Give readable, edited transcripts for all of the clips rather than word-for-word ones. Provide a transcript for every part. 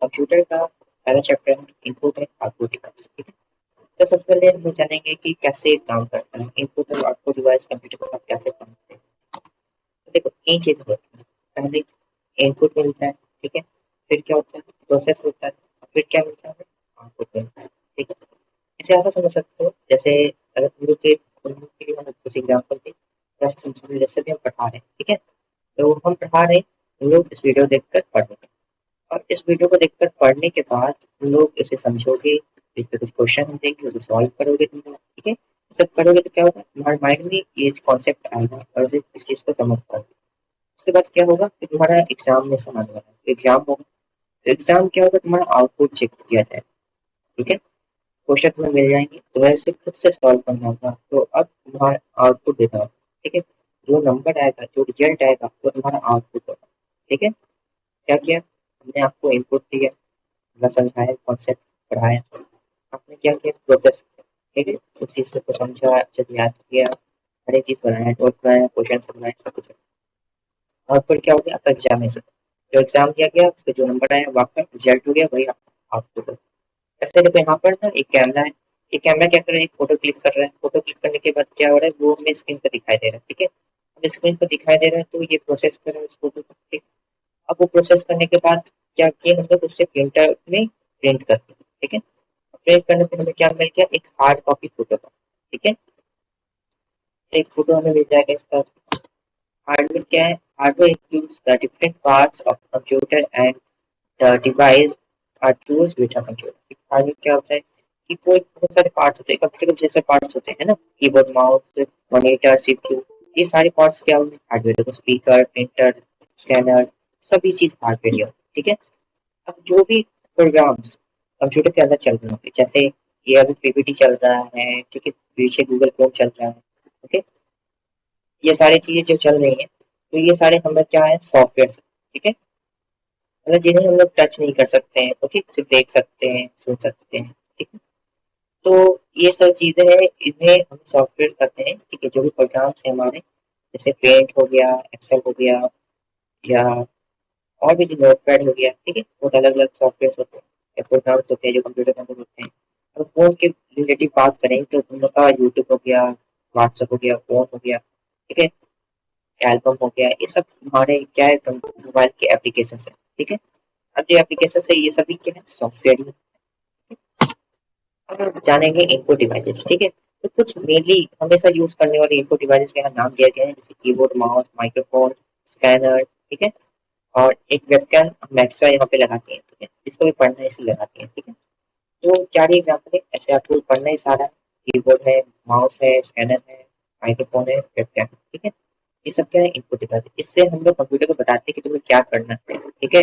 Computer का पहला chapter input है आउटपुट डिवाइस। ठीक है, तो सबसे पहले हम जानेंगे कि कैसे काम करता है इनपुट और आउटपुट डिवाइस कंप्यूटर के साथ कैसे काम करते हैं। तो देखो तीन चीजें होती हैं, पहले इनपुट मिलता है, ठीक है, फिर क्या होता है प्रोसेस होता है, और फिर क्या मिलता है आउटपुट मिलता है। ठीक है, इसे ऐसा समझ सकते हो जैसे अगर तुम लोग के लिए हम कुछ एग्जाम्पल थे, वैसे समझ जैसे भी हम पढ़ा रहे हैं। ठीक है, तो हम पढ़ा रहे हैं, हम लोग इस वीडियो देखकर पढ़ रहे हैं, और इस वीडियो को देखकर पढ़ने के बाद तुम लोग इसे समझोगे, इस पे कुछ क्वेश्चन देंगे उसे सॉल्व करोगे तुम लोग। ठीक है, जब करोगे तो क्या होगा तुम्हारे माइंड में ये कॉन्सेप्ट आएगा और उसे इस चीज को समझ पाओगे। उसके बाद क्या होगा कि तुम्हारा एग्जामिनेशन आने वाला है, एग्जाम होगा, तो एग्जाम क्या होगा तुम्हारा आउटपुट चेक किया जाए। ठीक है, क्वेश्चन तुम्हें मिल जाएंगे, तुम्हें उसे खुद से सॉल्व करना होगा, तो अब तुम्हारा आउटपुट देना होगा। ठीक है, जो नंबर आएगा जो रिजल्ट आएगा वो तुम्हारा आउटपुट होगा। ठीक है, क्या किया हमने आपको इनपुट दिया, मैं समझाया कॉन्सेप्ट पढ़ाया, आपने क्या किया प्रोसेस किया। ठीक है, उस चीज से को समझा, अच्छे से याद किया, हर एक चीज बनाया, नोट्स बनाया, क्वेश्चन बनाया, सब कुछ। और फिर क्या हो गया आपका एग्जामिनेशन, जो एग्जाम दिया गया उस पर जो नंबर आया वो आपका रिजल्ट हो गया, वही आपको। ऐसे देखो यहाँ पर ना एक कैमरा है, ये कैमरा क्या कर रहा है एक फोटो क्लिक कर रहा है, फोटो क्लिक करने के बाद क्या हो रहा है वो हमें स्क्रीन पर दिखाई दे रहा है। ठीक है, अब स्क्रीन पर दिखाई दे रहा है तो ये प्रोसेस कर रहा है उस फोटो को। ठीक, अब वो प्रोसेस करने के बाद क्या किया हम लोग उससे प्रिंटर में प्रिंट कर दिया। ठीक है, प्रिंट करने पर हमें क्या मिल गया एक हार्ड कॉपी फोटो का। ठीक है, एक फोटो हमें मिल जाएगा इसका। हार्डवेयर क्या है, hardware includes the different parts of computer and the device are tools बीटा कंप्यूटर। हार्डवेयर क्या होता है कि कोई बहुत सारे पार्ट्स होते हैं, कंप्यूटर के जैसे पार्ट्स होते हैं ना, कीबोर्ड माउस मॉनिटर सीपीयू, ये सारे पार्ट्स क्या होंगे हार्डवेयर को, स्पीकर प्रिंटर स्कैनर, सभी चीज हार्डवेयर ही होती है। ठीक है, अब जो भी प्रोग्राम्स कंप्यूटर के अंदर चल रहे होंगे, जैसे ये अभी पीपीटी चल रहा है, ठीक है, पीछे गूगल क्रोम चल रहा है। ओके, ये सारी चीजें जो चल रही हैं तो ये सारे हम लोग क्या है सॉफ्टवेयर। ठीक है, मतलब जिन्हें हम लोग टच नहीं कर सकते हैं, ओके, सिर्फ देख सकते हैं सुन सकते हैं। ठीक है, तो ये सब चीजें हैं, इन्हें हम सॉफ्टवेयर कहते हैं। ठीक है, जो भी प्रोग्राम्स हैं हमारे, जैसे पेंट हो गया, एक्सेल हो गया, या और भी जो नोटपैड हो गया। ठीक है, बहुत अलग अलग सॉफ्टवेयर होते हैं या प्रोग्राम्स होते हैं जो कंप्यूटर के अंदर होते हैं। अगर फोन के रिलेटिव बात करें तो हम लोग का यूट्यूब हो गया, व्हाट्सएप हो गया, फोन हो गया, ठीक है, एल्बम हो गया, ये सब हमारे क्या है मोबाइल के एप्लीकेशन है। ठीक है, अब जो एप्लीकेशन है ये सभी क्या है सॉफ्टवेयर ही। अब हम जानेंगे इनपुट डिवाइसेस। ठीक है, तो कुछ मेनली हमेशा यूज करने वाले इनपुट डिवाइसेस का यहाँ नाम दिया गया है, जैसे कीबोर्ड माउस माइक्रोफोन स्कैनर। ठीक है, और एक वेबकैम हम एक्स्ट्रा यहाँ पे लगाते हैं। ठीक है, इसको भी पढ़ना है इसलिए लगाते हैं। ठीक है, तो चार एग्जाम्पल है, ऐसे आपको पढ़ना है सारा, कीबोर्ड है, माउस है, स्कैनर है, माइक्रोफोन है, वेबकैम। ठीक है, ये सब क्या है इनपुट डिवाइस, इससे हम लोग कंप्यूटर को बताते हैं कि तुम्हें क्या करना है। ठीक है,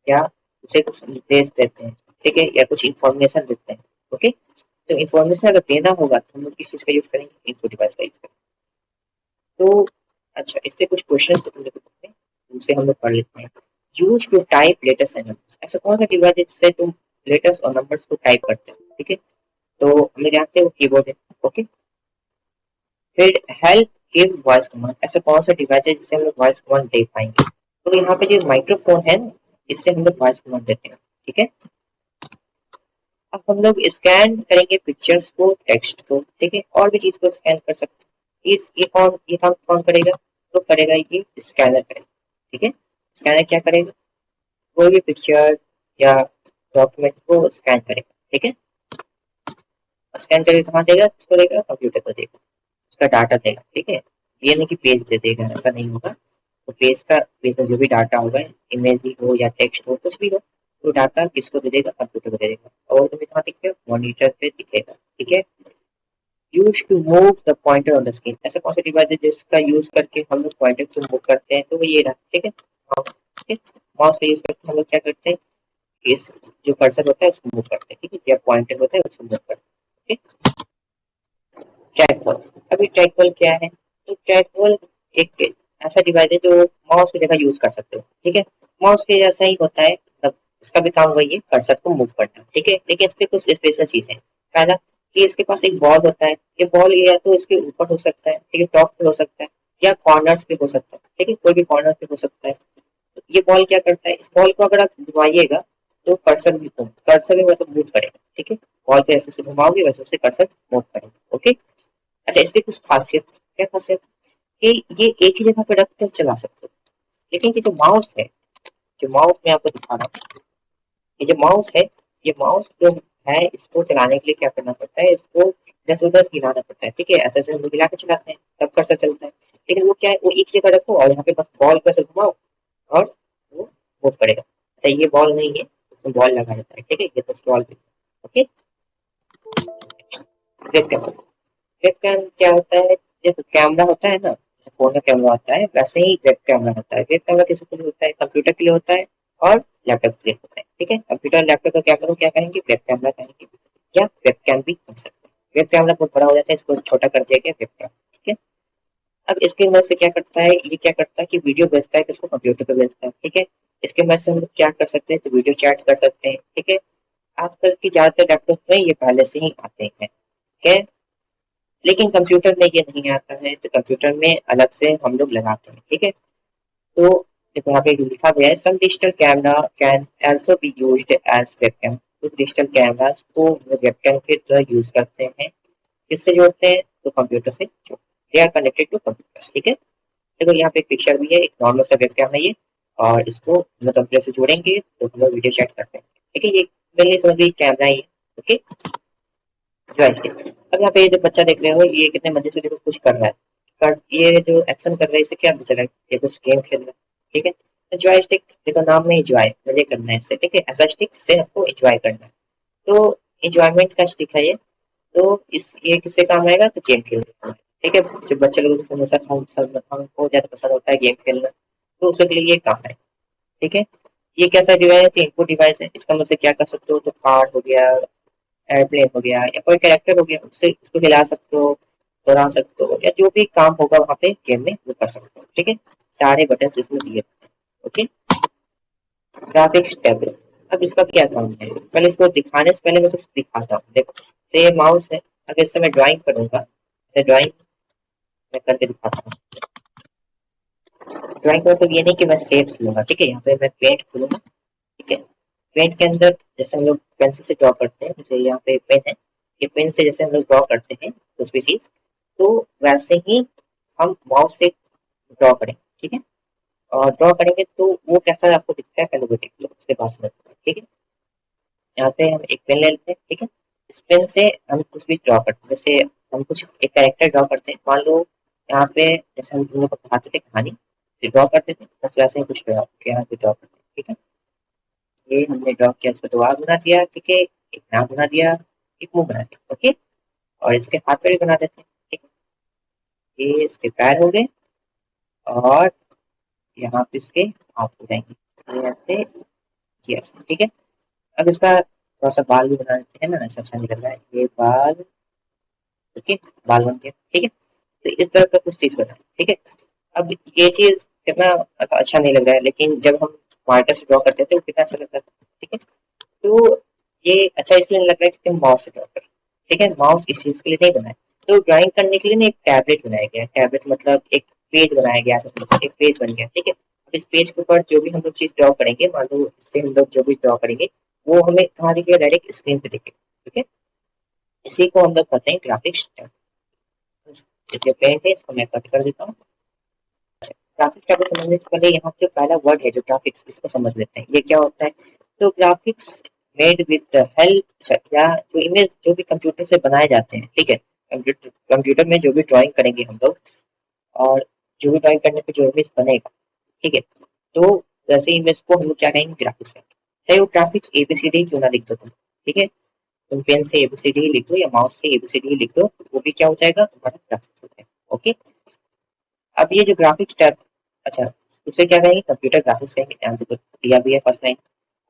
या उसे कुछ निर्देश देते हैं। ठीक है, या कुछ इंफॉर्मेशन देते हैं। ओके, तो इन्फॉर्मेशन अगर देना होगा तो हम लोग किस चीज का यूज करेंगे इनपुट डिवाइस का यूज करेंगे। तो अच्छा, इससे कुछ क्वेश्चन हम लोग करते हैं, उसे हम लोग पढ़ लेते हैं। Use to type letters and numbers, ऐसा कौन सा डिवाइस है जिससे तुम लेटर्स और नंबर्स को टाइप करते हो। ठीक है, तो हम लोग जानते हैं वो कीबोर्ड है। ओके, फिर हेल्प गिव वॉइस कमांड, ऐसा कौन सा डिवाइस है जिससे हम लोग वॉइस कमांड दे पाएंगे। तो यहाँ पे जो माइक्रोफोन है ना, इससे हम लोग वॉइस कमांड देते हैं। ठीक है, अब हम लोग स्कैन करेंगे पिक्चर्स को टेक्स्ट को। ठीक है, और भी चीज को स्कैन कर सकते हैं। ये काम कौन करेगा, तो करेगा ये स्कैनर करेगा। ठीक है, स्कैनर क्या करेगा कोई भी पिक्चर या डॉक्यूमेंट को स्कैन करेगा। ठीक है, स्कैन करके कहाँ देगा, किसको देगा कंप्यूटर को देगा, उसका डाटा देगा। ठीक है, ये नहीं कि पेज दे देगा, ऐसा नहीं होगा। तो पेज में जो भी डाटा होगा, इमेज ही हो या टेक्स्ट हो कुछ भी हो, तो डाटा किसको दे देगा कंप्यूटर को दे देगा, और तुम्हें कहाँ दिखेगा मॉनिटर पे दिखेगा। ठीक है, use to move the pointer on the screen, ऐसा कौन सा डिवाइस है जिसका यूज करके हम लोग पॉइंटर को मूव करते हैं, तो वो ये रहा। ठीक है, माउस। ठीक है, माउस का यूज करके हम लोग क्या करते हैं, इस जो कर्सर होता है उसको मूव करते हैं। ठीक है, या पॉइंटर होता है उसको मूव करते हैं। ठीक, ट्रैकबॉल, अभी ट्रैकबॉल क्या है, तो ट्रैकबॉल एक ऐसा डिवाइस है जो माउस की जगह यूज कर सकते हो। ठीक है, माउस के जैसा ही होता है, मतलब इसका भी काम वही है कर्सर को मूव करना। ठीक है, लेकिन इस पे कुछ स्पेशल चीज है। पहला कि इसके पास एक बॉल होता है, ये बॉल या तो इसके ऊपर हो सकता है, ठीक है, टॉप पे हो सकता है, या कॉर्नर्स पे हो सकता है। ठीक है, कोई भी कॉर्नर पे हो सकता है। तो ये बॉल क्या करता है, इस बॉल को अगर आप घुमाइएगा तो कर्सर भी मतलब मूव करेगा, ठीक है। बॉल को ऐसे से घुमाओगे वैसे से कर्सर मूव करेगा, ओके। अच्छा, इसकी कुछ खासियत, क्या खासियत कि ये एक ही जगह पे रख कर चला सकते हो, लेकिन ये जो माउस है, जो माउस मैं आपको दिखा रहा हूँ, ये जो माउस है, ये माउस जो है, इसको चलाने के लिए क्या करना पड़ता है, इसको इधर से उधर हिलाना पड़ता है, ठीक है। ऐसे ऐसे हम हिला के चलाते हैं तब कर्सर चलता है। लेकिन वो क्या है, वो एक जगह रखो और यहाँ पे बस बॉल को ऐसे घुमाओ और वो मूव करेगा। अच्छा, ये बॉल नहीं है, उसमें बॉल लगा रहता है, ठीक है। ये तो स्टॉल पे, okay. Web cam, web cam क्या होता है, जैसे कैमरा होता है ना, जैसे फोन का कैमरा होता है वैसे ही वेब कैमरा होता है। वेब कैमरा किसके लिए होता है, कंप्यूटर के लिए होता है और लैपटॉप के लिए होता है, ठीक है। कंप्यूटर लैपटॉप का कैमरा को क्या कहेंगे, वेब कैमरा कहेंगे, या वेब कैम भी कह सकते हैं। वेब कैमरा बहुत बड़ा हो जाता है, इसको छोटा कर दिया गया वेब कैम, ठीक है। अब इसकी मदद से क्या करता है, ये क्या करता है कि वीडियो भेजता है, किसको, कंप्यूटर पे भेजता है, ठीक है। इसके मदद से हम लोग क्या कर सकते हैं, तो वीडियो चैट कर सकते हैं, ठीक है। आजकल की ज्यादातर लैपटॉप में ये पहले से ही आते हैं, ठीक है। लेकिन कंप्यूटर में ये नहीं आता है, तो कंप्यूटर में अलग से हम लोग लगाते हैं, ठीक है। तो देखो यहाँ पे लिखा गया है, some digital camera can also be used as webcam. कुछ डिजिटल कैमरास को वेबकैम के तरह यूज करते हैं, किससे जोड़ते हैं, तो कंप्यूटर से जोड़ते हैं, they are connected to computer, ठीक है। देखो यहाँ पे एक पिक्चर भी है, एक नॉर्मल सा वेबकैम है ये, और इसको हम कंप्यूटर से जोड़ेंगे तो हम लोग वीडियो चैट करते हैं, ठीक है। ये मेनली समझ लीजिए कैमरा ही है, ओके। जॉयस्टिक, अब यहाँ पे ये जो बच्चा देख रहे हो, ये कितने मजे से देखो कुछ कर रहा है, पर ये जो एक्शन कर रहा है इसे क्या पता चला, ये कुछ गेम खेल रहा है, ठीक है। तो जॉयस्टिक, देखो नाम में एंजॉय, मजे करना है इससे, ठीक है। ऐसा स्टिक से आपको एंजॉय करना है, तो एंजॉयमेंट का स्टिक है ये। तो इस ये किससे काम आएगा, तो गेम खेलने का, ठीक है। जब बच्चे लोगों को समोसा खाओ सब खाओ बहुत ज्यादा पसंद होता है गेम खेलना, तो उसके लिए ये काम है, ठीक है। ये कैसा डिवाइस है, तो इनपुट डिवाइस है, इसका मतलब क्या कर सकते हो, तो कार्ड हो गया, एयरप्लेन हो गया, या कोई कैरेक्टर हो गया, उससे उसको हिला सकते हो, दोहरा सकते हो, या जो भी काम होगा वहां पे गेम में वो कर सकते हो, ठीक है। सारे बटन इसमें दिए होते हैं, ओके। ग्राफिक्स टैबलेट, अब इसका क्या काम है, पहले इसको दिखाने से पहले मैं कुछ दिखाता हूँ। देखो, तो ये माउस है, अगर इससे मैं ड्राइंग करूंगा, तो ड्राइंग मैं करके दिखाता हूँ। ड्राइंग का मतलब ये नहीं कि मैं शेप्स लूंगा, ठीक है। यहाँ पे मैं पेंट खोलूंगा, ठीक है। पेंट के अंदर जैसे हम लोग पेंसिल से ड्रॉ करते हैं, जैसे यहाँ पे पेन है, ये पेन से जैसे हम लोग ड्रॉ करते हैं कुछ भी चीज, तो वैसे ही हम माउस से ड्रॉ करेंगे, ठीक है। और ड्रॉ करेंगे तो वो कैसा आपको दिखता है पहले वो देख लो, उसके पास में, ठीक है। यहाँ पे हम एक पेन ले लेते हैं, ठीक है। इस पेन से हम कुछ भी ड्रॉ करते हैं, जैसे हम कुछ एक कैरेक्टर ड्रॉ करते हैं, मान लो यहाँ पे जैसे हम लोग को पढ़ाते थे कहानी, फिर ड्रॉ करते थे, बस वैसे ही कुछ ड्रॉ यहाँ पे ड्रॉ करते हैं, ठीक है। ये हमने ड्रॉ किया, इसका द्वार बना दिया, ठीक है। एक नाक बना दिया, एक मुंह बना दिया, ओके। और इसके हाथ पैर भी बना देते हैं, ठीक है। ये इसके पैर हो गए, और यहाँ पे इसके हाथ हो जाएंगे, ये ऐसे, ये ऐसे, ठीक है। अब इसका थोड़ा सा बाल भी बना देते हैं ना, ऐसा अच्छा नहीं लग रहा है, ये बाल, ओके। बाल बन गया, ठीक है। तो इस तरह का कुछ चीज बना, ठीक है। अब ये चीज कितना अच्छा नहीं लग रहा है, लेकिन जब हम मार्कर से ड्रॉ करते थे वो कितना अच्छा लगता था, ठीक है। तो ये अच्छा इसलिए नहीं लग रहा है क्योंकि हम माउस से ड्रॉ कर, ठीक है। माउस इस चीज के लिए नहीं बना है। तो ड्राइंग करने के लिए ना एक टैबलेट बनाया गया है, टैबलेट मतलब एक पेज बनाया गया है, एक पेज बन गया, ठीक है। अब इस पेज के ऊपर जो भी हम लोग चीज ड्रॉ करेंगे, मान लो इससे हम लोग जो भी ड्रॉ करेंगे वो हमें कहाँ दिखेगा, डायरेक्ट स्क्रीन पे दिखेगा, ठीक है। इसी को हम लोग करते हैं ग्राफिक्स। जो पेंट है इसको मैं कट कर देता हूँ। ग्राफिक्स टैब को समझने से पहले यहाँ पे पहला वर्ड है जो ग्राफिक्स, इसको समझ लेते हैं, ये क्या होता है। तो graphics made with the help, या जो इमेज जो भी कंप्यूटर से बनाए जाते हैं, ठीक है। कंप्यूटर में जो भी ड्राइंग करेंगे हम लोग, और जो भी ड्राइंग करने पे जो इमेज बनेगा, ठीक है। तो वैसे इमेज को हम लोग क्या कहेंगे, ग्राफिक्स कहेंगे। चाहे वो ग्राफिक्स एबीसीडी क्यों ना लिख दो तुम, ठीक है। तुम पेन से एबीसीडी लिख दो या माउस से एबीसीडी लिख दो, वो भी क्या हो जाएगा, तुम्हारा ग्राफिक्स हो जाएगा, ओके। अब ये जो ग्राफिक्स टैब, अच्छा, उसे क्या कहेंगे, कंप्यूटर ग्राफिक्स कहेंगे, यहाँ पे तो दिया भी है फर्स्ट लाइन।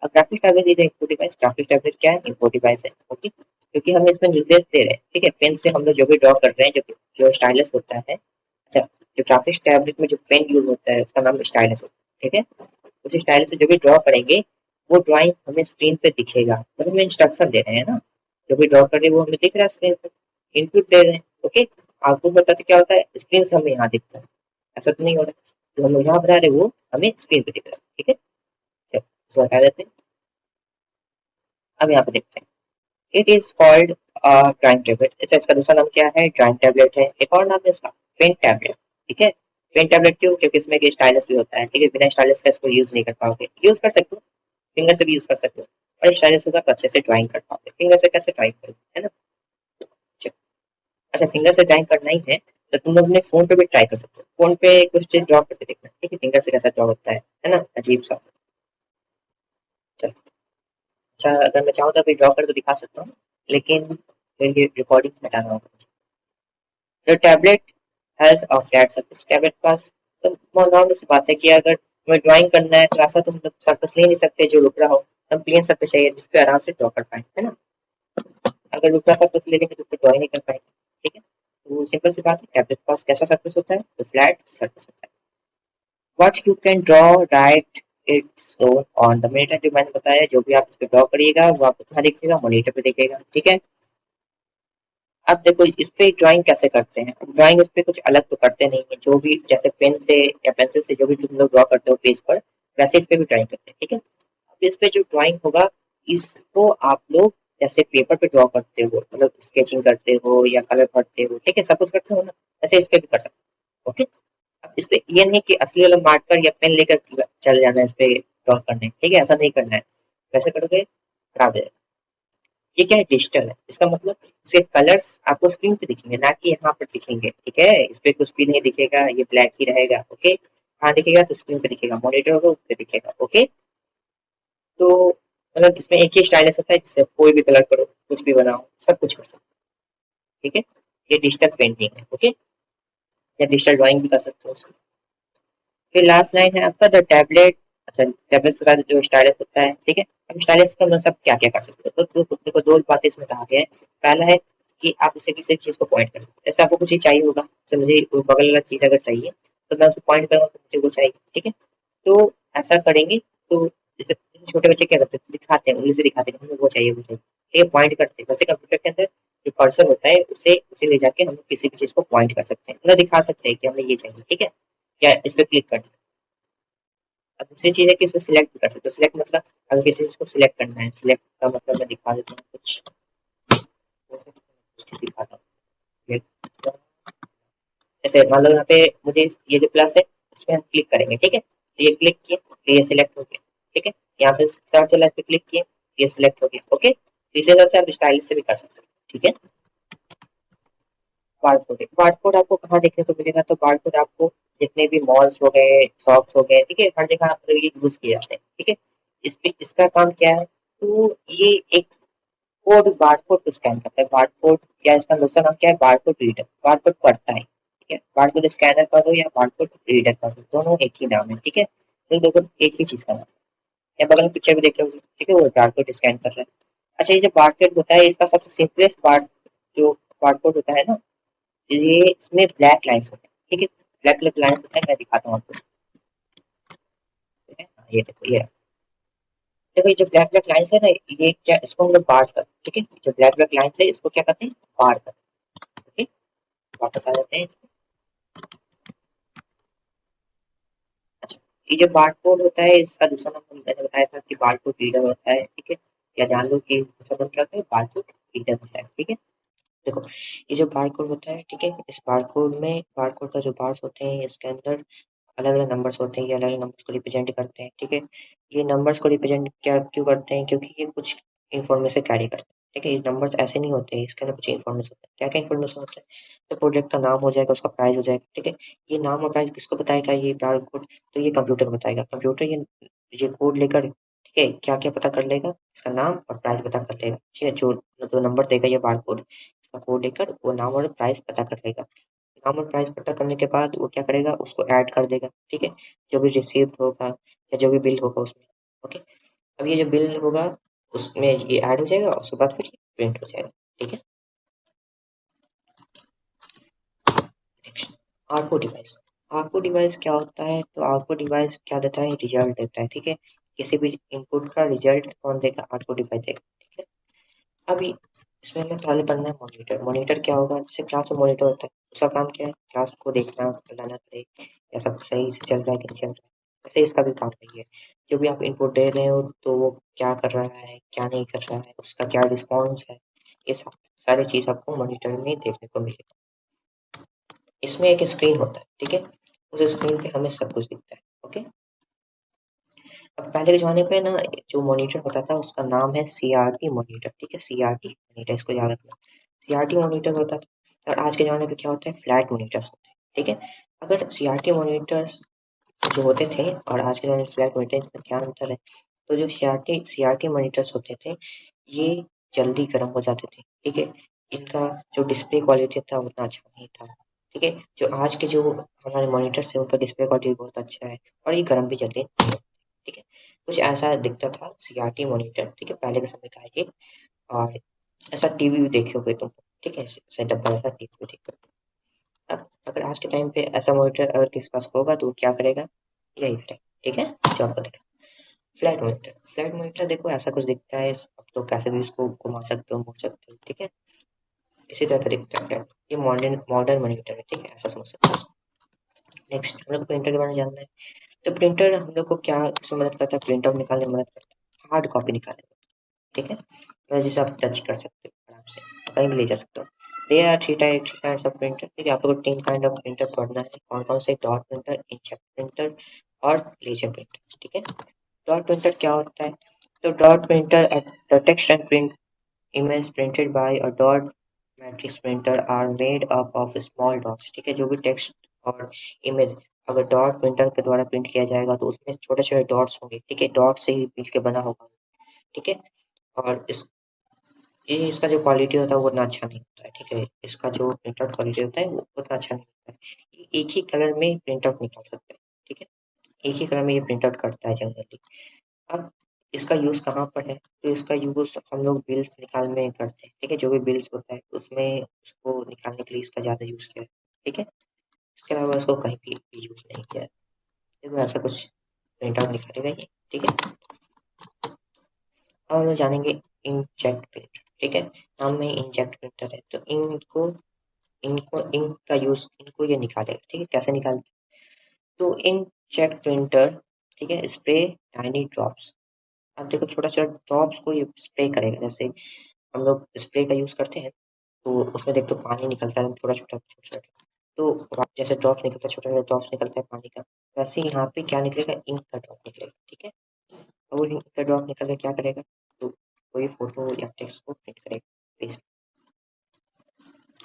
अब ग्राफिक्स टैबलेट ये जो इनपुट डिवाइस, ग्राफिक्स टैबलेट क्या है, इनपुट डिवाइस है, ओके। क्योंकि हम इसमें निर्देश दे रहे हैं, ठीक है। पेन से हम लोग जो भी ड्रॉ कर रहे हैं, जो जो स्टाइलस होता है, अच्छा, जो ग्राफिक्स टैबलेट में जो पेन यूज होता है उसका नाम स्टाइलस होता है, ठीक है। उस स्टाइलस से जो भी ड्रॉ करेंगे वो ड्राइंग हमें स्क्रीन पे दिखेगा, मतलब हमें इंस्ट्रक्शन दे रहे हैं ना, जो भी ड्रॉ कर रहे हैं वो हमें दिख रहा है स्क्रीन पे, इनपुट दे रहे हैं, ओके। आउटपुट बताते क्या होता है, स्क्रीन से हमें यहाँ दिखता है, ऐसा तो नहीं हो रहा। जो हम लोग यहाँ बना रहे हैं वो हमें स्क्रीन पे दिख रहा है, ठीक है। चलो इसको हटा देते हैं। अब यहाँ पे देखते हैं, it is called drawing tablet. इसका दूसरा नाम क्या है? ड्राइंग टैबलेट है। एक और नाम है इसका पेन टैबलेट। ठीक है, पेन टैबलेट क्यों? क्योंकि इसमें एक स्टाइलस भी होता है। ठीक है, बिना स्टाइलस का इसको यूज नहीं कर पाओगे, यूज कर सकते हो, फिंगर से भी यूज कर सकते हो, और स्टाइलस होगा तो अच्छे से ड्राइंग कर पाओगे। फिंगर से कैसे ड्राइंग करोगे, है ना? अच्छा, अच्छा, फिंगर से ड्राइंग करना ही है तो तुम लोग अपने फोन पे भी ट्राई कर सकते हो। फोन पे कुछ चीज ड्रॉ करके देखना, ठीक है, फिंगर से कैसा ड्रॉ होता है ना, अजीब सा। चलो, अच्छा, अगर मैं चाहूँ तो अभी ड्रॉ कर तो दिखा सकता हूँ, लेकिन फिर ये रिकॉर्डिंग हटाना होगा मुझे। The tablet has a flat surface। Tablet पास तो नॉर्मल सी बात है कि अगर तुम्हें ड्राइंग करना है तो ऐसा तुम सरफेस ले नहीं सकते जो रुक रहा हो, तुम प्लेन सरफेस चाहिए जिसपे आराम से ड्रॉ कर पाए, है ना? अगर दूसरा सरफेस ले लेंगे तो उस पर ड्रॉ नहीं कर पाएंगे। ठीक है, तो सिंपल सी बात है, टैबलेट पास कैसा सरफेस होता है? तो फ्लैट सरफेस होता है। What you can draw right it's on the monitor. जो मैंने बताया, जो भी आप इस पे ड्रॉ करिएगा वो आपको कहाँ दिखेगा? मॉनिटर पे दिखेगा। ठीक है, अब देखो इस पे ड्राइंग कैसे करते हैं। ड्राइंग इस पे कुछ अलग तो करते नहीं है, जो भी जैसे पेन से या पेंसिल से जो भी तुम लोग ड्रॉ करते हो पेज पर, वैसे इस पे भी ड्राइंग करते हैं। ठीक है, अब इस पे जो ड्राइंग होगा, इसको आप लोग जैसे पेपर पे ड्रॉ करते हो, मतलब स्केचिंग करते हो या कलर भरते हो, ठीक है, सब कुछ करते हो ना, ऐसे इस पे भी कर सकते हो। ओके, अब इस पे ये नहीं कि असली वाला मार्कर या पेन लेकर चल जाना है इस पे ड्रॉ करने, ठीक है, ऐसा नहीं करना है। वैसे करोगे खराब हो जाएगा। ये क्या है? डिजिटल है। इसका मतलब इसके कलर्स आपको स्क्रीन पे दिखेंगे, ना कि यहाँ पर दिखेंगे। ठीक है, इस पे कुछ भी नहीं दिखेगा, ये ब्लैक ही रहेगा। ओके, हाँ दिखेगा तो स्क्रीन पे दिखेगा, मॉनिटर होगा उस पे दिखेगा। ओके, तो मतलब इसमें एक ही स्टाइलिश होता है जिससे कोई भी कलर करो, कुछ भी बनाओ, सब कुछ कर सकते हो। ठीक है, ये डिजिटल पेंटिंग है। ओके, या डिजिटल ड्राइंग भी कर सकते हो उसमें। फिर लास्ट लाइन है आपका द टैबलेट। अच्छा, टैबलेट के साथ जो स्टाइलस होता है, ठीक है, अब स्टाइलस का मतलब क्या क्या कर सकते हो? तो देखो, दो बातें इसमें कहा गया है। पहला है कि आप इसे किसी चीज को पॉइंट कर सकते हो। जैसे आपको कुछ चीज चाहिए होगा, जैसे मुझे वो बगल वाला चीज अगर चाहिए तो मैं उसे पॉइंट करूंगा तो मुझे वो चाहिए। ठीक है, तो ऐसा करेंगे तो जैसे जैसे छोटे बच्चे क्या करते हैं, दिखाते हैं, उंगली से दिखाते हैं हमें वो चाहिए, वो चाहिए, ये पॉइंट करते हैं। वैसे कंप्यूटर के अंदर जो कर्सर होता है उसे उसे ले जाके हम किसी भी चीज को पॉइंट कर सकते हैं, मतलब दिखा सकते हैं कि हमें ये चाहिए। ठीक है, या इस पे क्लिक करना। अब दूसरी चीज़ है कि इसको सिलेक्ट भी कर सकते हो। सिलेक्ट मतलब अगर किसी चीज़ को सिलेक्ट करना है, सिलेक्ट का मतलब मैं दिखा देता हूँ कुछ, दिखाता हूँ। Select का- जैसे मान लो यहाँ पे मुझे ये जो प्लस है इस पे हम क्लिक करेंगे, ठीक है, तो ये क्लिक किए तो ये सिलेक्ट हो गया। ठीक है, यहाँ पे सर्च वाला इस पे क्लिक किए, ये सिलेक्ट हो गया। ओके, तो इसी तरह से आप स्टाइलिश से भी कर सकते हो। ठीक है, बारकोड, बारकोड आपको कहाँ देखने को मिलेगा? तो बारकोड आपको जितने भी मॉल्स हो गए, शॉप्स हो गए, ठीक है, हर जगह मतलब ये यूज किए जाते हैं। ठीक है, इस पे इसका काम क्या है? तो ये एक कोड, बारकोड को स्कैन करता है। बारकोड या इसका दूसरा नाम क्या है? Barcode reader. बारकोड पढ़ता है। ठीक है, बारकोड स्कैनर का दो या बारकोड रीडर का दो, दोनों एक ही नाम है। ठीक है, तो देखो एक ही चीज का नाम है। या बगल में पिक्चर भी देख रहे होगे, ठीक है, वो बारकोड स्कैन कर रहा है। अच्छा, ये जो बारकोड होता है इसका सबसे सिंपलेस्ट बार जो बारकोड होता है ना, ये इसमें ब्लैक लाइंस होते हैं। ठीक है, ब्लैक कलर लाइंस होता है, मैं दिखाता हूँ आपको। ठीक है, हाँ, ये देखो, ये देखो, ये जो ब्लैक ब्लैक लाइंस है ना, ये क्या, इसको हम लोग बार्स करते हैं। ठीक है, जो ब्लैक ब्लैक लाइंस है इसको क्या करते हैं? बार करते हैं। ठीक, वापस आ जाते हैं इसमें। अच्छा, ये जो बारकोड होता है इसका दूसरा नाम मैंने बताया था कि बारकोड रीडर होता है। ठीक है, या जान लो कि दूसरा नाम क्या होता है? बारकोड रीडर होता है। ठीक है, देखो, ये जो बारकोड होता है, ठीक है, इस बारकोड में बारकोड का जो बार्स होते हैं इसके अंदर अलग अलग नंबर्स होते हैं, ये अलग अलग नंबर्स को रिप्रेजेंट करते हैं। ठीक है, ये नंबर्स को रिप्रेजेंट क्या क्यों करते हैं? क्योंकि ये कुछ इन्फॉर्मेशन कैरी करते हैं। ठीक है, ये नंबर्स ऐसे नहीं होते, इसके अंदर कुछ इन्फॉर्मेशन होता है। क्या क्या इन्फॉर्मेशन होता है? तो प्रोजेक्ट का नाम हो जाएगा, उसका प्राइस हो जाएगा। ठीक है, ये नाम और प्राइस किसको बताएगा? ये बार कोड तो ये कंप्यूटर को बताएगा। कंप्यूटर ये कोड लेकर, ठीक है, क्या क्या पता कर लेगा? इसका नाम और प्राइस पता कर लेगा। ठीक है, जो जो नंबर देगा ये बार कोड, इसका कोड लेकर वो नाम और प्राइस पता कर लेगा। नाम और प्राइस पता करने के बाद वो क्या करेगा? उसको ऐड कर देगा। ठीक है, जो भी रिसीव्ड होगा या जो भी बिल होगा उसमें। ओके, अब ये जो बिल होगा उसमें ये ऐड हो जाएगा और उसके बाद फिर ये प्रिंट हो जाएगा। ठीक है, आरपो डिवाइस। आरपो डिवाइस क्या होता है? तो आरपो डिवाइस क्या देता है? रिजल्ट देता है। ठीक है, किसी भी इनपुट का रिजल्ट कौन देगा? आरपो डिवाइस देगा। ठीक है, अभी इसमें हमें पहले पढ़ना है मॉनिटर। मॉनिटर क्या होगा? जैसे क्लास में मॉनिटर होता है, उसका काम क्या है? क्लास को देखना, फलाना करे या सब सही से चल रहा है कि नहीं चल रहा है। वैसे इसका भी काम वही है। जो भी आप इनपुट दे रहे हो तो वो क्या कर रहा है, क्या नहीं कर रहा है, उसका क्या रिस्पॉन्स है, ये सारी चीज़ आपको मॉनिटर में देखने को मिलेगा। इसमें एक स्क्रीन होता है, ठीक है, उस स्क्रीन पे हमें सब कुछ दिखता है। ओके, अब पहले के ज़माने पे ना जो मॉनिटर होता था उसका नाम है सीआरटी मॉनिटर, ठीक है, सीआरटी मॉनिटर, इसको याद रखना। सीआरटी मॉनिटर होता था और आज के ज़माने पे क्या होता है, फ्लैट मॉनिटर्स होते हैं, ठीक है। अगर सीआरटी मॉनिटर्स जो होते थे और आज के ज़माने में फ्लैट मॉनिटर्स में क्या अंतर है, तो जो सीआरटी मॉनिटर्स होते थे ये जल्दी गर्म हो जाते थे, ठीक है। इनका जो डिस्प्ले क्वालिटी था उतना अच्छा नहीं था, ठीक है। जो आज के जो हमारे मॉनिटर्स है उनका डिस्प्ले क्वालिटी बहुत अच्छा है और ये गर्म भी जल्दी नहीं होते, ठीक है। कुछ ऐसा दिखता था सीआरटी मॉनिटर, ठीक है, पहले के समय का है ये। और ऐसा टीवी भी देखे होगे तुम, ठीक है, सेटअप पर ऐसा टीवी भी देखे होगे। अब अगर आज के टाइम पे ऐसा मॉनिटर अगर किसी पास होगा तो वो क्या करेगा, यही करेगा, ठीक है, जो आपको दिखा। फ्लैट मॉनिटर देखो ऐसा कुछ दिखता है, अब तो कैसे भी इसको घुमा सकते हो, मोड़ सकते हो, ठीक है, इसी तरह का दिखता है फ्लैट। ये मॉडर्न मॉडर्न मॉनिटर है, ठीक है, ऐसा समझ सकते हो। नेक्स्ट हम लोग प्रिंटर के बारे में जानना है। तो प्रिंटर हम लोग को क्या इसमें मदद करता है, प्रिंट आउट निकालने में मदद करता है, हार्ड कॉपी निकालने में, ठीक है, मतलब जिसे आप टच कर सकते हो आराम से, कहीं भी ले जा सकते हो। There are three kinds of printer, ठीक है, आप लोग को 3 काइंड ऑफ प्रिंटर पढ़ना है, कौन कौन से, डॉट प्रिंटर, इंकजेट प्रिंटर और लेजर प्रिंटर, ठीक है। डॉट प्रिंटर क्या होता है, तो dot printer the text and print image printed by a dot matrix printer are made up of small dots, ठीक है, जो भी टेक्स्ट और इमेज अगर डॉट प्रिंटर के द्वारा प्रिंट किया जाएगा तो उसमें छोटे छोटे डॉट्स होंगे, ठीक है, डॉट से ही मिल के बना होगा, ठीक है। और ये इसका जो क्वालिटी होता है वो उतना अच्छा नहीं होता है, ठीक है, इसका जो प्रिंट आउट क्वालिटी होता है वो उतना अच्छा नहीं होता है। ये एक ही कलर में प्रिंट आउट निकाल सकते हैं, ठीक है, एक ही कलर में ये प्रिंट आउट करता है जनरली। अब इसका यूज़ कहाँ पर है, तो इसका यूज़ हम लोग बिल्स निकालने में करते हैं, ठीक है, जो भी बिल्स होता है उसमें उसको निकालने के लिए इसका ज़्यादा यूज़ किया है, ठीक है। इसके अलावा इसको कहीं भी यूज़ नहीं किया है। देखो ऐसा कुछ प्रिंट आउट निकालेगा ये, ठीक है। अब हम लोग जानेंगे इंकजेट प्रिंटर, ठीक है, नाम में इंकजेट प्रिंटर है, तो इनको इनको इंक का यूज़ इनको ये निकालेगा, ठीक है, कैसे निकालते हैं, तो इंकजेट प्रिंटर, ठीक है, स्प्रे टाइनी ड्रॉप्स। अब देखो छोटा-छोटा ड्रॉप्स को ये स्प्रे करेगा, जैसे हम लोग स्प्रे का यूज़ करते हैं, तो उसमें देखते हो पानी निकलता है छोटा-छोटा, छोटा-छोटा, तो जैसे ड्रॉप्स निकलता है, छोटा-छोटा ड्रॉप्स निकलता है पानी का, वैसे ही यहाँ पे क्या निकलेगा, इंक का ड्रॉप निकलेगा, ठीक है। और वो इंक का ड्रॉप निकल के क्या करेगा, तो कोई फोटो या टेक्स्ट को प्रिंट करेगा पेज पे।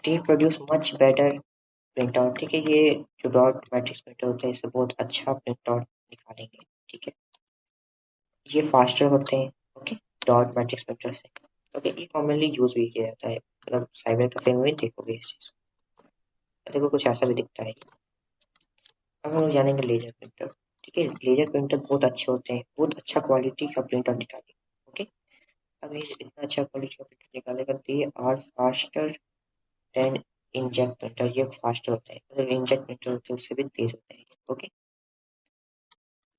They produce much better print out, ठीक है, ये जो डॉट मैट्रिक्स प्रिंटर होते हैं इससे बहुत अच्छा प्रिंट आउट निकालेंगे, ठीक है, ये फास्टर होते हैं, ओके, डॉट मैट्रिक्स प्रिंटर से। ओके, ये कॉमनली यूज भी किया जाता है, मतलब साइबर कैफे में भी देखोगे इस चीज को। देखो कुछ ऐसा भी दिखता है। अब हम लोग जानेंगे लेजर प्रिंटर, ठीक है, लेजर प्रिंटर बहुत अच्छे होते हैं, बहुत अच्छा क्वालिटी का प्रिंटर निकालेंगे, ओके। अब ये इतना अच्छा क्वालिटी का प्रिंटर निकालेगा, they are faster than inkjet printer, ये फास्टर होता है, मतलब इंकजेट प्रिंटर होते हैं उससे भी तेज होता है, okay.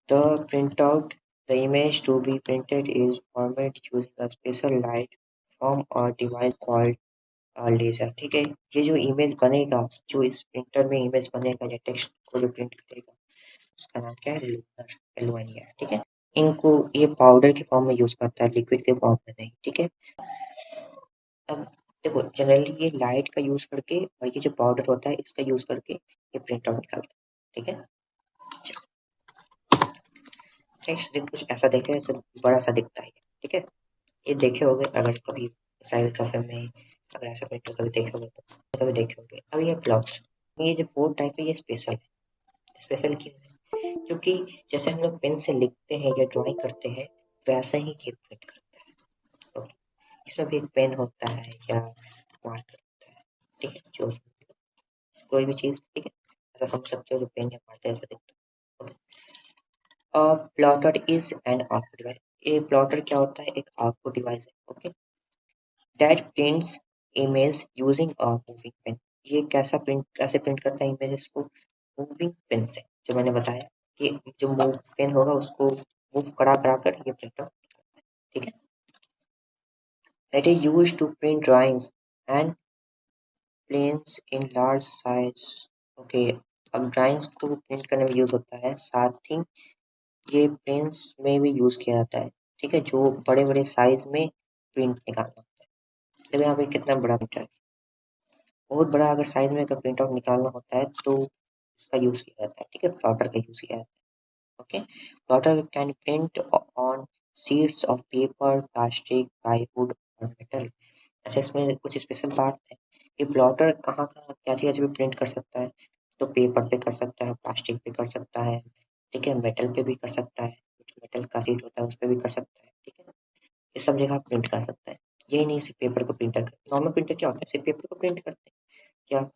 The printout, the image to be printed is formatted using a special light from a device called laser, ठीक है। ये जो इमेज बनेगा, जो इस प्रिंटर में इमेज बनेगा या टेक्स्ट को जो प्रिंट करेगा उसका नाम क्या है, लूनर, LUNER, ठीक है। इनको ये पाउडर के फॉर्म में यूज करता है, लिक्विड के फॉर्म में नहीं, ठीक है। अब देखो जनरली ये लाइट का यूज करके और ये जो पाउडर होता है इसका यूज करके ये प्रिंट आउट निकालता है, ठीक है। नेक्स्ट देख कुछ ऐसा देखे, ऐसे बड़ा सा दिखता है, ठीक है, ये देखे होगे अगर कभी साइबर कैफे में अगर ऐसा प्रिंटर कभी देखे होगे तो कभी देखे होंगे। अब ये प्लॉट, ये जो फोर टाइप है ये स्पेशल है। स्पेशल क्यों है, क्योंकि जैसे हम लोग पेन से लिखते हैं या ड्राइंग करते हैं वैसा ही ये प्रिंट करता है, तो इसमें भी एक पेन होता है या मार्कर होता है, ठीक है, जो कोई भी चीज, ठीक है, ऐसा समझ सकते हो, जो पेन या मार्कर ऐसा दिखता है। Plotter is an output device, ये प्लॉटर क्या होता है, एक आउटपुट डिवाइस है, okay, that prints image using a moving pen. ये कैसे प्रिंट करता है इमेजेस को, मूविंग पेन से, जो मैंने बताया कि जो मूव पेन होगा उसको मूव करा करा कर ये प्रिंट आउट, ठीक है। It is used to print drawings and plans in large size, okay. अब ड्राइंग्स को प्रिंट करने में यूज होता है, साथ ही ये पेन्स में भी यूज किया जाता है, ठीक है, जो बड़े बड़े साइज में प्रिंट निकालना होता है। देखो यहाँ पे कितना बड़ा प्रिंटर है, बहुत बड़ा अगर साइज में अगर प्रिंट आउट निकालना होता है तो इसका यूज किया जाता है, ठीक है, प्लॉटर का यूज किया जाता है। Okay, plotter can print on sheets of paper, plastic, plywood और मेटल। अच्छा, इसमें कुछ स्पेशल बात है कि प्लॉटर कहाँ कहाँ क्या चीज़ पे प्रिंट कर सकता है, तो पेपर पे कर सकता है, प्लास्टिक पे कर सकता है, ठीक है, मेटल पे भी कर सकता है, कुछ मेटल का शीट होता है उस पर भी कर सकता है, ठीक है, ये सब जगह प्रिंट कर सकता है। यही नहीं सिर्फ पेपर को प्रिंटर करते, नॉर्मल प्रिंटर क्या होता है, सिर्फ पेपर को प्रिंट करते हैं, क्या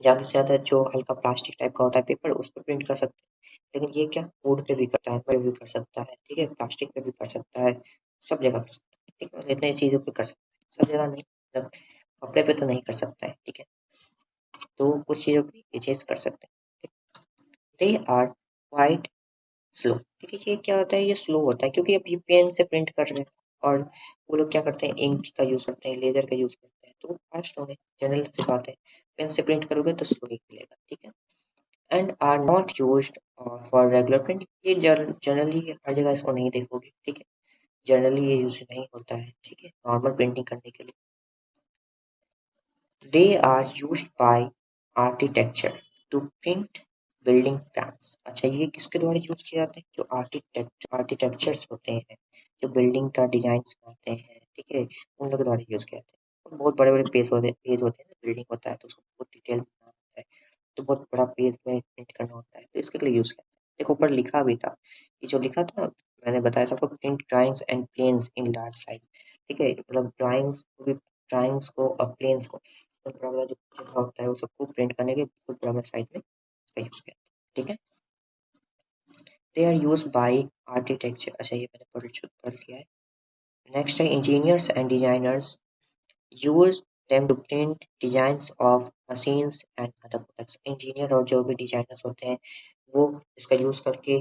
ज़्यादा से ज़्यादा जो हल्का प्लास्टिक टाइप का होता है पेपर उस पर प्रिंट कर सकते हैं, लेकिन ये क्या वुड पे भी करता है, पे भी कर सकता है, ठीक है, प्लास्टिक पे भी कर सकता है, सब जगह कर सकता है, ठीक है, मतलब इतने चीज़ों पे कर सकता है, सब जगह नहीं, मतलब कपड़े पे तो नहीं कर सकता है, ठीक है, तो कुछ चीज़ों पे ये चीज़ कर सकते हैं। दे आर क्वाइट स्लो, ठीक है, ये क्या होता है, ये स्लो होता है क्योंकि अब ये पेन से प्रिंट कर रहे हैं, और वो लोग क्या करते हैं, इंक का यूज़ करते हैं, लेजर का यूज़ करते हैं, तो वो फास्ट होंगे, जनरल सी बात है, पेन से प्रिंट करोगे तो स्लो ही मिलेगा, ठीक है, and are not used for regular print, ये जनरली हर जगह इसको नहीं देखोगे, ठीक है, जनरली ये यूज नहीं होता है, ठीक है, नॉर्मल प्रिंटिंग करने के लिए। They are used by architecture to print building plans. अच्छा, ये किसके द्वारा यूज किए जाते हैं, जो आर्किटेक्चर्स होते हैं, जो बिल्डिंग का डिजाइन बनाते हैं, ठीक है, उन लोगों द्वारा यूज किया जाता है। और बहुत बड़े बड़े पेज होते हैं, बिल्डिंग होता है तो उसको बहुत डिटेल बनाना होता है, तो बहुत बड़ा पेज में प्रिंट करना होता है, तो इसके लिए यूज किया जाता है। देखो ऊपर लिखा भी था, ये जो लिखा था मैंने बताया था आपको, print drawings and plans in large size, ठीक है, मतलब ड्राइंग्स को और प्लेन्स को, बहुत बड़ा बड़ा जो लिखा होता है वो सबको प्रिंट करने के बहुत बड़ा बड़ा साइज में इसका यूज किया जाता है, ठीक है। They are use by architecture, अच्छा ये मैंने पढ़ लिया है। नेक्स्ट है engineers and designers use them to print designs of machines and other products। Engineer और जो भी डिजाइनर्स होते हैं वो इसका यूज करके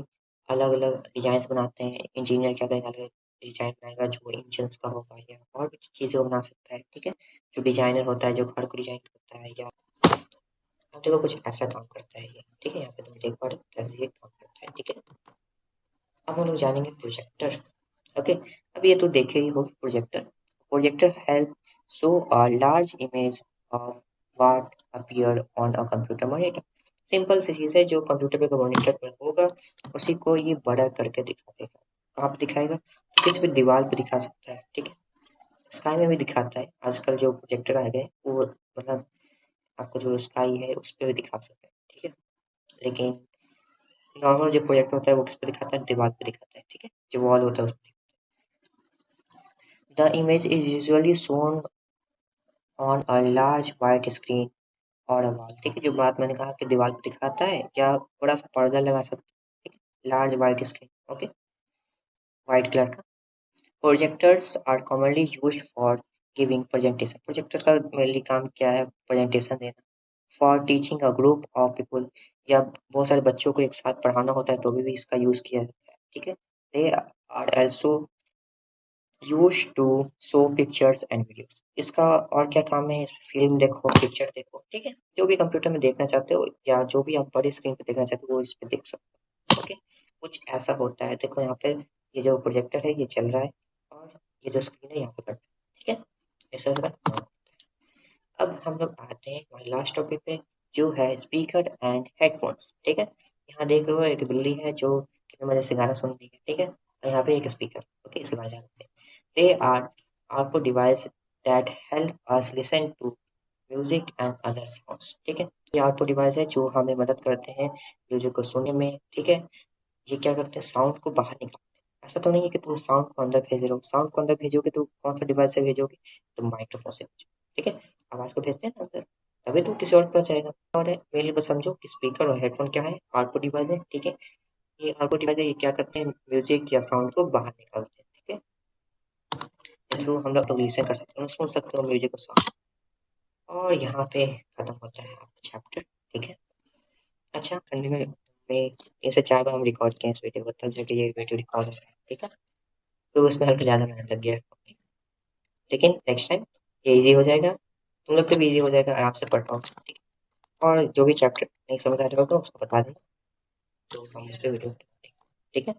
अलग अलग डिजाइन बनाते हैं। इंजीनियर क्या करेगा, अलग डिजाइन बनाएगा जो इंजन का होगा या और भी चीज़ों को बना सकता है, ठीक है, जो डिजाइनर होता है जो घर को डिजाइन करता है, या देखो कुछ ऐसा काम करता है ये, ठीक है, यहाँ पे तुम देख पा रहे हो कैसे ये काम करता है, ठीक है। अब हम लोग जानेंगे प्रोजेक्टर। ओके, अब ये तो देखे ही होगी projector. Projector help show a large image of what appear on a computer monitor. Simple सी चीज़ है, जो कंप्यूटर पे मॉनिटर पर होगा उसी को ये बड़ा करके दिखा देगा। कहाँ पे दिखाएगा, किसी भी दीवार पे दिखा सकता है, ठीक है, स्काई में भी दिखाता है, आजकल जो प्रोजेक्टर आ गए वो मतलब आपको जो स्काई है उस पर भी दिखा सकते हैं, ठीक है, लेकिन नॉर्मल जो प्रोजेक्टर होता है वो किस पे दिखाता है, दीवार पे दिखाता है, ठीक है, जो वॉल होता है उस पे। The image is usually shown on a large white screen or a wall। ठीक है, जो बात मैंने कहा कि दीवार पे दिखाता है या बड़ा सा पर्दा लगा सकते हैं, ठीक है, large white screen, okay, white colour का। Projectors are commonly used for giving presentation. Projector का मेनली काम क्या है, प्रेजेंटेशन देना। For teaching a group of people, या बहुत सारे बच्चों को एक साथ पढ़ाना होता है तो भी इसका यूज किया जाता है, ठीक है। They are also used to show pictures and videos. इसका और क्या काम है, इसमें फिल्म देखो, पिक्चर देखो, ठीक है, जो भी कंप्यूटर में देखना चाहते हो या जो भी आप बड़े स्क्रीन पे देखना चाहते हो वो इस पे देख सकते हो, ओके। कुछ ऐसा होता है, देखो यहाँ पे ये जो प्रोजेक्टर है ये चल रहा है और ये जो स्क्रीन है यहाँ पे कर रहा है, ठीक है, ऐसा होता है। अब हम लोग आते हैं हमारे लास्ट टॉपिक पे, जो है स्पीकर एंड हेडफोन्स, ठीक है। यहाँ देख रहे हो एक बिल्ली है जो कितने मजे से गाना सुन रही है, ठीक है, और यहाँ पे एक स्पीकर, ओके, इसके बारे में जानते हैं। They are output device that help us listen to music and other sounds, ठीक है, ये आउटपुट डिवाइस है जो हमें मदद करते हैं म्यूजिक को सुनने में, ठीक है, ये क्या करते हैं, साउंड को बाहर निकालते हैं। ऐसा तो नहीं है कि तुम साउंड को अंदर भेज रहे हो, साउंड को अंदर भेजोगे तो कौन सा डिवाइस से भेजोगे, तो माइक्रोफोन से भेजोगे, ठीक है, आवाज को भेजते हैं ना अंदर, तभी तो किसी और पर जाएगा। और मेरे लिए बस समझो कि स्पीकर और हेडफोन क्या है, आउटपुट डिवाइस है, ठीक है, ये आउटपुट डिवाइस है, ये क्या करते हैं, म्यूजिक या साउंड को बाहर निकालते हैं, ठीक है, थ्रू हम लोग लिसन कर सकते हैं, सुन सकते हो म्यूजिक और साउंड। और यहाँ पे खत्म होता है आपका चैप्टर, ठीक है। अच्छा, कंटिन्यू में ऐसे 4 बार हम रिकॉर्ड किए इस वीडियो को, तब जाके ये वीडियो रिकॉर्ड हो रहा है, ठीक है, तो उसमें हल्का ज़्यादा मेहनत लग गया है। लेकिन नेक्स्ट टाइम ये इजी हो जाएगा, तुम लोग को भी इजी हो जाएगा, आराम से पढ़ पाओ, ठीक है, और जो भी चैप्टर नहीं समझ आ रहा होगा उसको बता देना, तो हम उस पर वीडियो ठीक है।